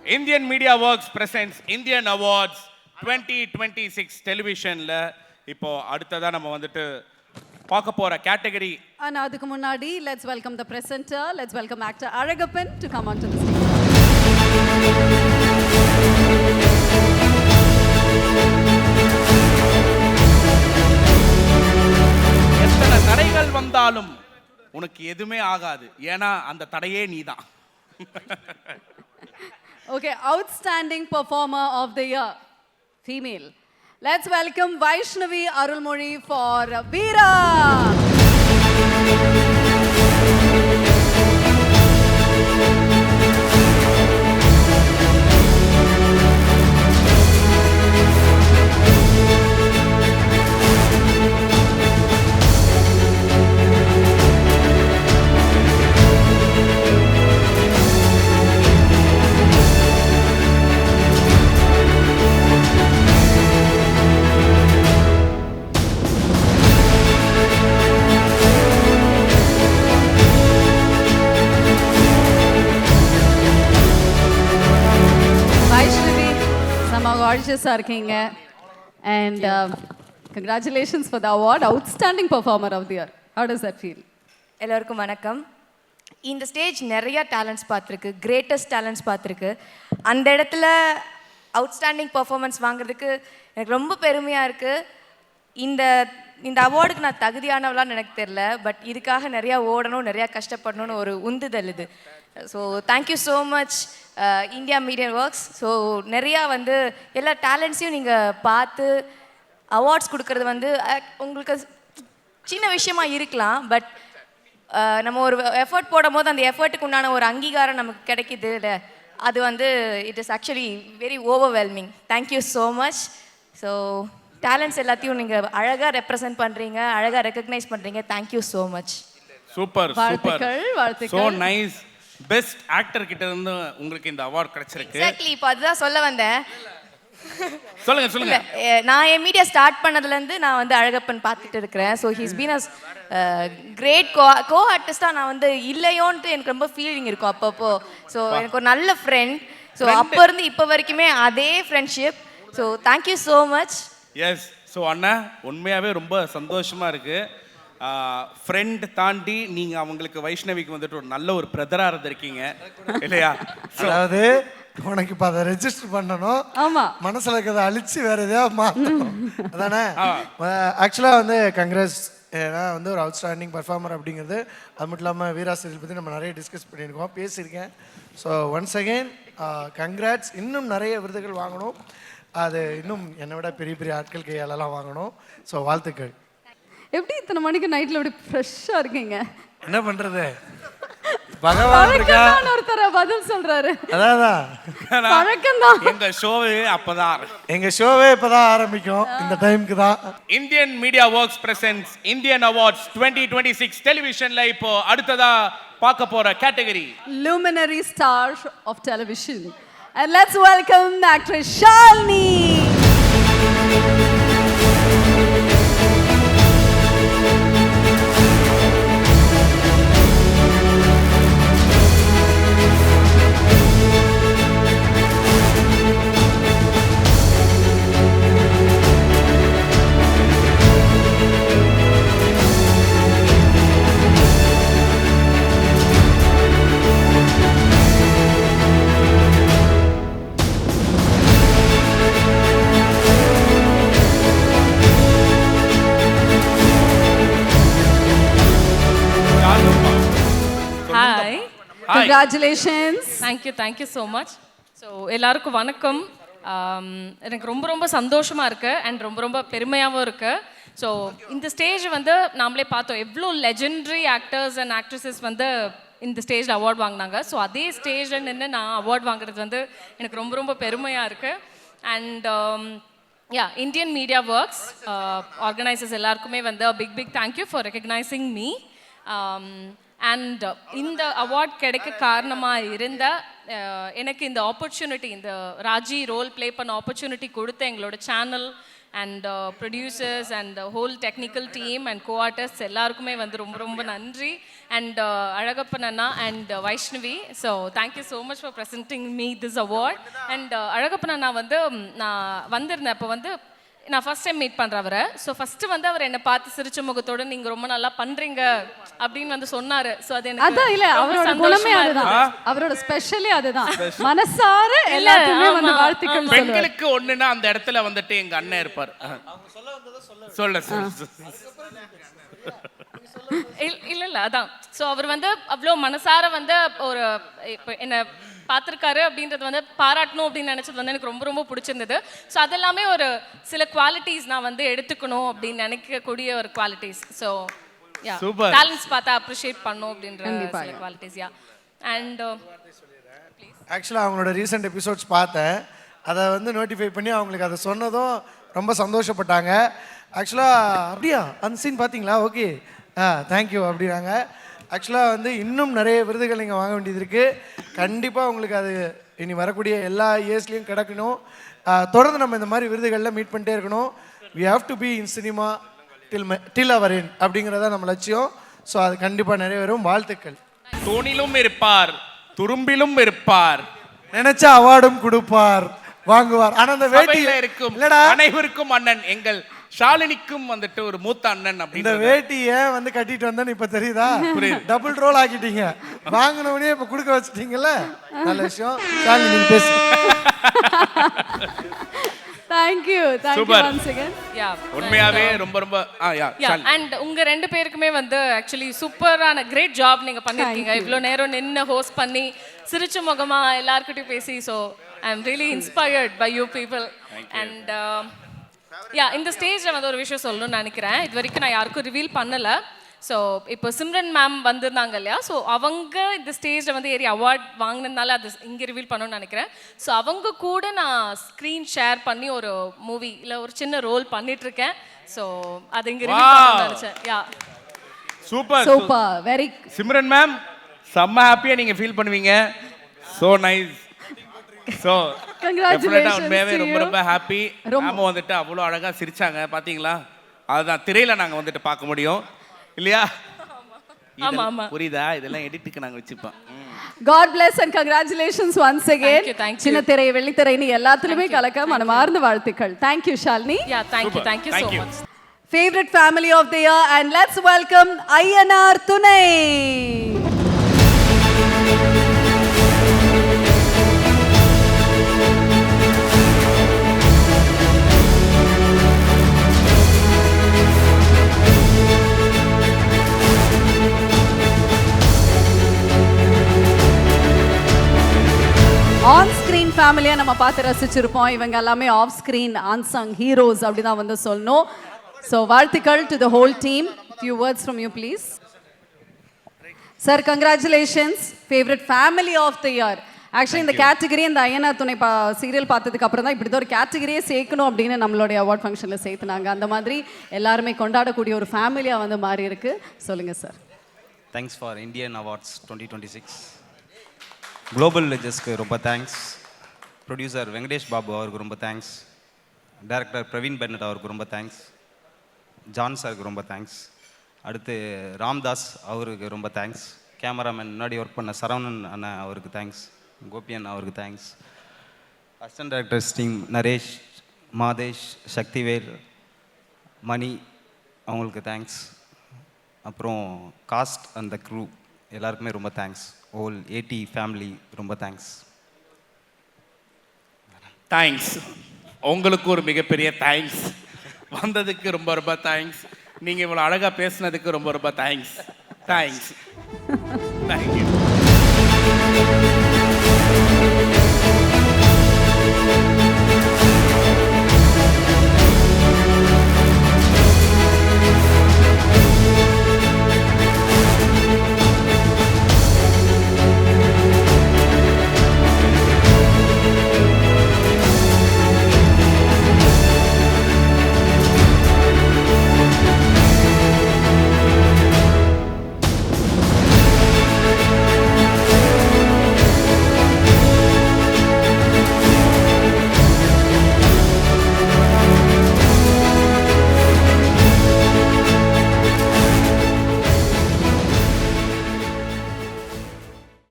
Indian Media Works presents Indian Awards 2026 டெலிவிஷன்ல இப்போ அடுத்ததா நம்ம வந்துட்டு பார்க்க போற கேட்டகரி. And அதுக்கு முன்னாடி let's welcome the presenter, let's welcome actor Aragappan to come onto the stage. எத்தனை தடைகள் வந்தாலும் உனக்கு எதுவுமே ஆகாது, ஏன்னா அந்த தடையே நீதான். Okay, outstanding performer of the year, female. Let's welcome Vaishnavi Arulmozhi for Veera. Gorgeous-ஆ இருக்கீங்க and congratulations for the award, outstanding performer of the year. How does that feel? எல்லாருக்கும் வணக்கம். இந்த ஸ்டேஜ் நிறைய டேலண்ட்ஸ் பார்த்துருக்கு, கிரேட்டஸ்ட் டேலண்ட்ஸ் பார்த்துருக்கு. அந்த இடத்துல outstanding performance வாங்குறதுக்கு எனக்கு ரொம்ப பெருமையாக இருக்குது. இந்த அவார்டுக்கு நான் தகுதியானவளான்னு எனக்கு தெரில, பட் இதுக்காக நிறையா ஓடணும், நிறையா கஷ்டப்படணும்னு ஒரு உந்துதல் இது. So thank you so much India media works. So நிறையா எல்லா டேலண்ட்ஸையும் நீங்கள் பார்த்து அவார்ட்ஸ் கொடுக்கறது உங்களுக்கு சின்ன விஷயமா இருக்கலாம், பட் நம்ம ஒரு எஃபர்ட் போடும் போது அந்த எஃபர்ட்டுக்கு உண்டான ஒரு அங்கீகாரம் நமக்கு கிடைக்கிது இல்லை, அது it is actually very overwhelming. Thank you so much. So talents எல்லாத்தையும் நீங்கள் அழகாக ரெப்ரசன்ட் பண்ணுறீங்க, அழகாக ரெக்கக்னைஸ் பண்ணுறீங்க. Thank you so much. Super super, வாழ்த்துக்கள். So nice. பெஸ்ட் ஆக்டர் கிட்ட இருந்து உங்களுக்கு இந்த அவார்ட் கிடைச்சிருக்கு. எக்ஸாக்ட்லி, இப்போ அதுதான் சொல்ல வந்தேன். சொல்லுங்க சொல்லுங்க. நான் என் மீடியா ஸ்டார்ட் பண்ணதுலேருந்து நான் அழகப்பன் பார்த்துட்டு இருக்கிறேன். So he's been as great co ஆர்டிஸ்டாக நான் இல்லையோன்ட்டு எனக்கு ரொம்ப ஃபீலிங் இருக்கும் அப்பப்போ. ஸோ எனக்கு ஒரு நல்ல ஃப்ரெண்ட். ஸோ அப்போ இருந்து இப்போ வரைக்குமே அதே friendship. So thank you so much. Yes. So அண்ணா, உண்மையாகவே ரொம்ப சந்தோஷமாக இருக்குது. ஃப்ரெண்ட் தாண்டி நீங்கள் அவங்களுக்கு வைஷ்ணவிக்கு ஒரு நல்ல ஒரு பிரதராக இருந்திருக்கீங்க இல்லையா? அதாவது உனக்கு இப்போ அதை ரெஜிஸ்டர் பண்ணணும், ஆமாம், மனசில் இருக்கிறத அழிச்சு வேற எதையாவது மாற்றணும், அதானே? ஆக்சுவலாக கங்க்ராஸ். ஏன்னா ஒரு அவுட்ஸ்டாண்டிங் பர்ஃபார்மர் அப்படிங்கிறது. அது மட்டும் இல்லாமல் வீரா சீரியல் பற்றி நம்ம நிறைய டிஸ்கஸ் பண்ணியிருக்கோம், பேசியிருக்கேன். So once again congrats. இன்னும் நிறைய விருதுகள் வாங்கணும், அது இன்னும் என்னை விட பெரிய பெரிய ஆட்கள் கையாலெல்லாம் வாங்கணும். ஸோ வாழ்த்துக்கள். எப்படி இத்தனை மணிக்கு நைட்ல எப்படி ஃப்ரெஷ்ஷா இருக்கீங்க? என்ன பண்றது, பகவான் இருக்கா, ஒருத்தர பதில் சொல்றாரு. அதான் பழக்கம்தான். எங்க ஷோவே இப்பதான் ஆரம்பிக்கும், இந்த டைம்க்கு தான். Indian media works presents Indian awards 2026 டெலிவிஷன்ல இப்போ அடுத்ததா பார்க்க போற category luminary star of television, and let's welcome actress Shalini. Congratulations. Thank you so much. So எல்லாருக்கும் வணக்கம். எனக்கு ரொம்ப ரொம்ப சந்தோஷமாக இருக்குது அண்ட் ரொம்ப ரொம்ப பெருமையாகவும் இருக்குது. ஸோ இந்த ஸ்டேஜ் நாமளே பார்த்தோம், எவ்வளோ லெஜெண்டரி ஆக்டர்ஸ் அண்ட் ஆக்ட்ரஸஸ் இந்த ஸ்டேஜில் அவார்ட் வாங்கினாங்க. ஸோ அதே ஸ்டேஜில் நின்று நான் அவார்ட் வாங்குறது எனக்கு ரொம்ப ரொம்ப பெருமையாக இருக்குது. And Indian media works organisers எல்லாருக்குமே big thank you for recognising me. And இந்த அவார்ட் கிடைக்க காரணமாக இருந்த எனக்கு இந்த ஆப்பர்ச்சுனிட்டி, இந்த ராஜி ரோல் ப்ளே பண்ண ஆப்பர்ச்சுனிட்டி கொடுத்த எங்களோட channel and producers and whole technical team and co-artists எல்லாருக்குமே வந்து ரொம்ப ரொம்ப நன்றி. அண்ட் அழகப்பன் அண்ணா and Vaishnavi, so thank you so much for presenting me this award. And Alagappan அண்ணா வந்து நான் வந்திருந்தேன், அப்போ வந்து நான் ஃபர்ஸ்ட் டைம் மீட் பண்ணுறேன் அவரை. ஸோ ஃபஸ்ட்டு வந்து அவர் என்னை பார்த்து சிரிச்ச முகத்தோடு நீங்கள் ரொம்ப நல்லா பண்ணுறீங்க அப்படின்னு வந்து சொன்னார். ஸோ அது எனக்கு அதான் இல்ல ரொம்ப அவரோட சந்தோஷமா குணமே இருந்தது. அதுதான், அவரோட ஸ்பெஷலே அதுதான். மனசார எல்லாத்துக்குமே வந்து ஆமா, வாழ்த்துக்கள் சொல்லுவார். பெண்களுக்கு ஒண்ணுன்னா அந்த இடத்துல வந்துட்டு எங்க அண்ணன் இருப்பார். சொல்ல இல்ல அதான். ஸோ அவர் வந்து அவ்வளோ மனசார வந்து ஒரு இப்போ என்ன பார்த்துருக்காரு அப்படின்றது வந்து பாராட்டணும் அப்படின்னு நினச்சது வந்து எனக்கு ரொம்ப ரொம்ப பிடிச்சிருந்தது. ஸோ அதெல்லாமே ஒரு சில குவாலிட்டிஸ் நான் வந்து எடுத்துக்கணும் அப்படின்னு நினைக்கக்கூடிய ஒரு குவாலிட்டிஸ். ஸோ யா, டேலண்ட்ஸ் பார்த்தா அப்ரிஷியேட் பண்ணும் அப்படின்ற சில குவாலிட்டிஸ். யா, அண்ட் ஆக்சுவலாக அவங்களோட ரீசெண்ட் எபிசோட்ஸ் பார்த்தேன், அதை வந்து நோட்டிஃபை பண்ணி அவங்களுக்கு அதை சொன்னதும் ரொம்ப சந்தோஷப்பட்டாங்க. ஆக்சுவலாக அப்படியா அந்த சீன் பார்த்தீங்களா? ஓகே, தேங்க்யூ அப்படின்னாங்க. ஆக்சுவலாக வந்து இன்னும் நிறைய விருதுகள் நீங்கள் வாங்க வேண்டியது இருக்குது. கண்டிப்பாக உங்களுக்கு அது இனி வரக்கூடிய எல்லா இயர்ஸ்லேயும் கிடைக்கணும். தொடர்ந்து நம்ம இந்த மாதிரி விருதுகளில் மீட் பண்ணிட்டே இருக்கணும். We have to be in cinema till our end அப்படிங்கிறத நம்ம லட்சியம். ஸோ அது கண்டிப்பாக நிறைவேறும். வாழ்த்துக்கள். தூணிலும் இருப்பார், துரும்பிலும் இருப்பார், நினைச்ச அவார்டும் கொடுப்பார், வாங்குவார். ஆனா அந்த வேட்டியில இருக்கும் இல்லடா, அனைவருக்கும் அண்ணன், எங்கள் ஷாலினிக்கும் வந்துட்டு ஒரு மூத்த அண்ணன் இந்த அப்படின்னு. வேட்டி ஏன் வந்து கட்டிட்டு வந்தேன்னு இப்ப தெரியுதா? டபுள் ரோல் ஆக்கிட்டீங்க, வாங்கினவனே இப்ப கொடுக்க வச்சிட்டீங்கல்ல, நல்ல விஷயம். ஷாலினி நீங்க பேசு. Thank you once again. யா, உண்மையாவே ரொம்ப ரொம்ப அண்ட் உங்க ரெண்டு பேருக்குமே வந்து ஆக்சுவலி சூப்பரான கிரேட் ஜாப் நீங்க பண்ணிருக்கீங்க. இவ்வளோ நேரம் நின்று ஹோஸ்ட் பண்ணி சிரிச்ச முகமா எல்லார்கிட்டயும் பேசி. So I am really inspired by you people. And yeah, இந்த ஸ்டேஜில் வந்து ஒரு விஷயம் சொல்லணும்னு நினைக்கிறேன். இது வரைக்கும் நான் யாருக்கும் ரிவீல் பண்ணலை. ஸோ இப்போ சிம்ரன் மேம் வந்திருந்தாங்க இல்லையா, ஸோ அவங்க இந்த ஸ்டேஜில் வந்து ஏறி அவார்ட் வாங்கினதுனால அது இங்கே ரிவீல் பண்ணணும்னு நினைக்கிறேன். ஸோ அவங்க கூட நான் ஸ்க்ரீன் ஷேர் பண்ணி ஒரு மூவியில் ஒரு சின்ன ரோல் பண்ணிகிட்ருக்கேன். ஸோ அது இங்கே ரிவீல் பண்ணணும்னு நினச்சேன். யா, சூப்பர், வெரி. சிம்ரன் மேம் செம்ம ஹாப்பியாக நீங்கள் ஃபீல் பண்ணுவீங்க. So nice. ஸோ Congratulations உண்மையாகவே to ரொம்ப you. ரொம்ப ஹாப்பி. நாம வந்துட்டு அவ்வளோ அழகாக சிரிச்சாங்க பார்த்தீங்களா? அதுதான் திரையில் நாங்கள் வந்துட்டு பார்க்க முடியும் இல்லையா? ஆமா ஆமா, புரியுதா? இதெல்லாம் எடிட்டுக்கு நாங்கள் வச்சுப்போம். God bless and congratulations once again. Thank you. சின்ன திரை வெள்ளித்திரை நீ எல்லாத்துலயுமே கலக்க மனமார்ந்த வாழ்த்துக்கள். Thank you Shalini. Yeah, thank you so much. Favorite family of the year, and let's welcome Ayyanar Thunai. On screen ஃபேமிலியாக நம்ம பார்த்து ரசிச்சிருப்போம். இவங்க எல்லாமே ஆஃப் ஸ்க்ரீன் அன்சங் ஹீரோஸ் அப்படி தான் வந்து சொல்லணும். ஸோ வாழ்த்துக்கள் to the whole team. Few words from you please. Sir, congratulations, favourite family of the year. Actually இந்த கேட்டகரி இந்த ஐயனார் துணை சீரியல் பார்த்ததுக்கு அப்புறம் தான் இப்படி தான் ஒரு கேட்டகரியே சேர்க்கணும் அப்படின்னு நம்மளுடைய அவார்ட் ஃபங்க்ஷனில் சேர்த்துனாங்க. அந்த மாதிரி எல்லாருமே கொண்டாடக்கூடிய ஒரு ஃபேமிலியாக வந்து மாறி இருக்கு. சொல்லுங்கள் sir. Thanks for Indian awards 2026. Global வில்லேஜஸ்க்கு ரொம்ப தேங்க்ஸ். ப்ரொடியூசர் வெங்கடேஷ் பாபு அவருக்கு ரொம்ப தேங்க்ஸ். டைரக்டர் பிரவீன் பென்னட் அவருக்கு ரொம்ப தேங்க்ஸ். ஜான் சாருக்கு ரொம்ப தேங்க்ஸ். அடுத்து ராம்தாஸ் அவருக்கு ரொம்ப தேங்க்ஸ். கேமராமேன் முன்னாடி ஒர்க் பண்ண சரவணன் அண்ணன் அவருக்கு தேங்க்ஸ். கோபியன் அவருக்கு thanks. Assistant directors team Naresh, Madhesh, Sakthivel, Mani அவங்களுக்கு தேங்க்ஸ். அப்புறம் காஸ்ட் அந்த க்ரூ எல்லாருக்குமே ரொம்ப தேங்க்ஸ். ஹோல் ஏடி ஃபேமிலி ரொம்ப தேங்க்ஸ். தேங்க்ஸ். உங்களுக்கு ஒரு மிகப்பெரிய தேங்க்ஸ். வந்ததுக்கு ரொம்ப ரொம்ப தேங்க்ஸ். நீங்கள் இவ்வளோ அழகாக பேசுனதுக்கு ரொம்ப ரொம்ப தேங்க்ஸ். தேங்க்ஸ். தேங்க்யூ.